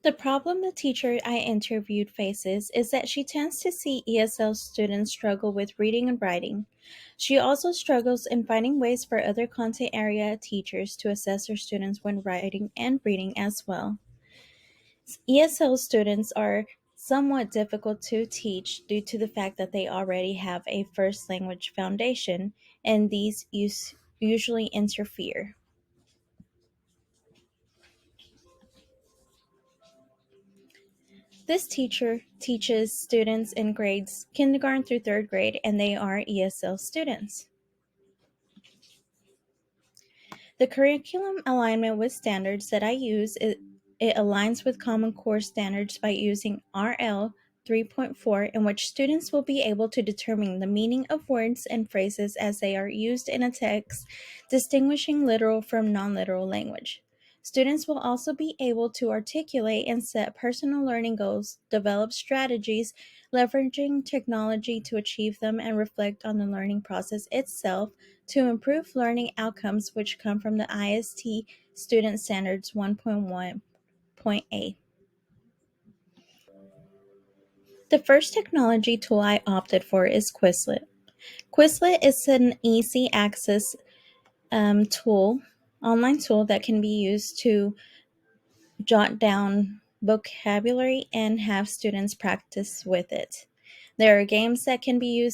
The problem the teacher I interviewed faces is that she tends to see ESL students struggle with reading and writing. She also struggles in finding ways for other content area teachers to assess her students when writing and reading as well. ESL students are somewhat difficult to teach due to the fact that they already have a first language foundation, and usually interfere. This teacher teaches students in grades kindergarten through third grade, and they are ESL students. The curriculum alignment with standards that I use, it aligns with Common Core standards by using RL 3.4, in which students will be able to determine the meaning of words and phrases as they are used in a text, distinguishing literal from non-literal language. Students will also be able to articulate and set personal learning goals, develop strategies, leveraging technology to achieve them, and reflect on the learning process itself to improve learning outcomes which come from the IST Student Standards 1.1.A. The first technology tool I opted for is Quizlet. Quizlet is an easy access tool, online tool that can be used to jot down vocabulary and have students practice with it. There are games that can be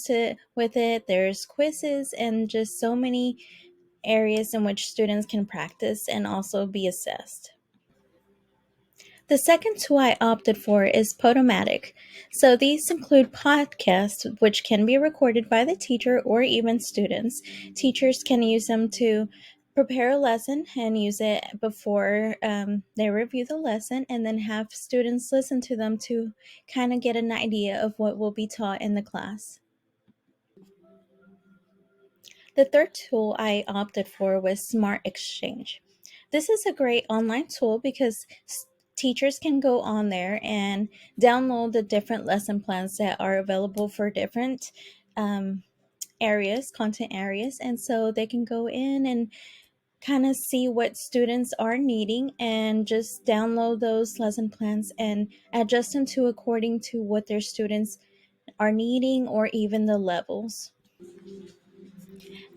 with it, there's quizzes, and just so many areas in which students can practice and also be assessed. The second tool I opted for is Podomatic. So these include podcasts, which can be recorded by the teacher or even students. Teachers can use them to prepare a lesson and use it before they review the lesson, and then have students listen to them to kind of get an idea of what will be taught in the class. The third tool I opted for was Smart Exchange. This is a great online tool because teachers can go on there and download the different lesson plans that are available for different um, areas, content areas. And so they can go in and kind of see what students are needing and just download those lesson plans and adjust them to according to what their students are needing or even the levels.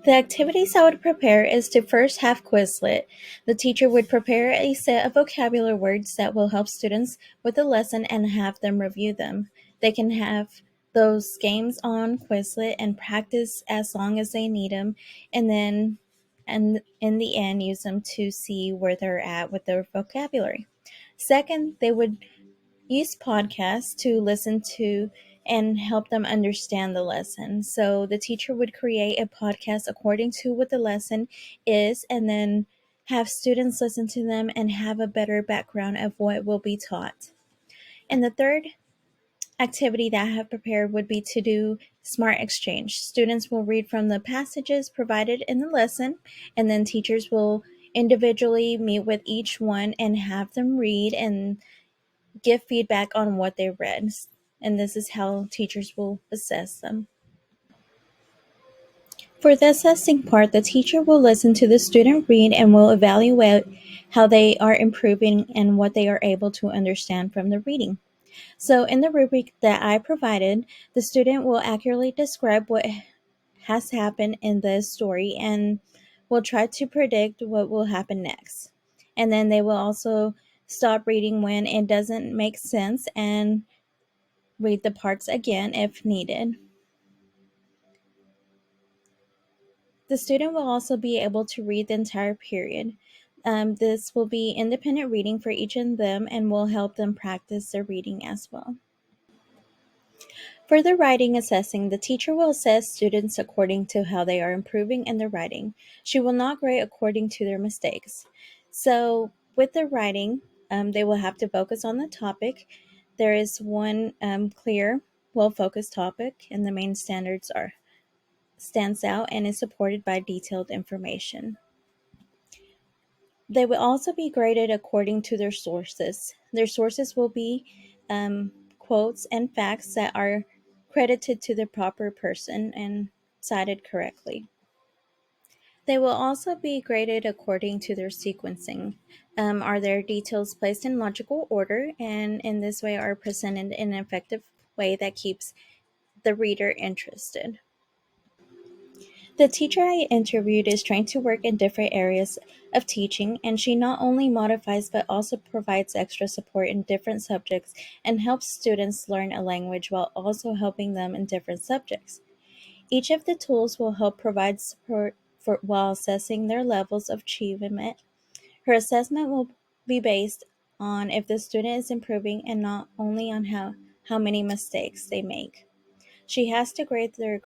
The activities I would prepare is to first have Quizlet. The teacher would prepare a set of vocabulary words that will help students with the lesson and have them review them. They can have those games on Quizlet and practice as long as they need them, and then and in the end use them to see where they're at with their vocabulary. Second, they would use podcasts to listen to and help them understand the lesson. So the teacher would create a podcast according to what the lesson is, and then have students listen to them and have a better background of what will be taught. And the third activity that I have prepared would be to do Smart Exchange. Students will read from the passages provided in the lesson, and then teachers will individually meet with each one and have them read and give feedback on what they read, and this is how teachers will assess them. For the assessing part, the teacher will listen to the student read and will evaluate how they are improving and what they are able to understand from the reading. So, in the rubric that I provided, the student will accurately describe what has happened in the story and will try to predict what will happen next. And then they will also stop reading when it doesn't make sense and read the parts again if needed. The student will also be able to read the entire period. This will be independent reading for each of them and will help them practice their reading as well. For the writing assessing, the teacher will assess students according to how they are improving in their writing. She will not grade according to their mistakes. So, with the writing, they will have to focus on the topic. There is one clear, well focused topic, and the main standards are stands out and is supported by detailed information. They will also be graded according to their sources. Their sources will be quotes and facts that are credited to the proper person and cited correctly. They will also be graded according to their sequencing. Are their details placed in logical order and in this way are presented in an effective way that keeps the reader interested? The teacher I interviewed is trained to work in different areas of teaching, and she not only modifies but also provides extra support in different subjects and helps students learn a language while also helping them in different subjects. Each of the tools will help provide support while assessing their levels of achievement. Her assessment will be based on if the student is improving and not only on how many mistakes they make. She has to grade their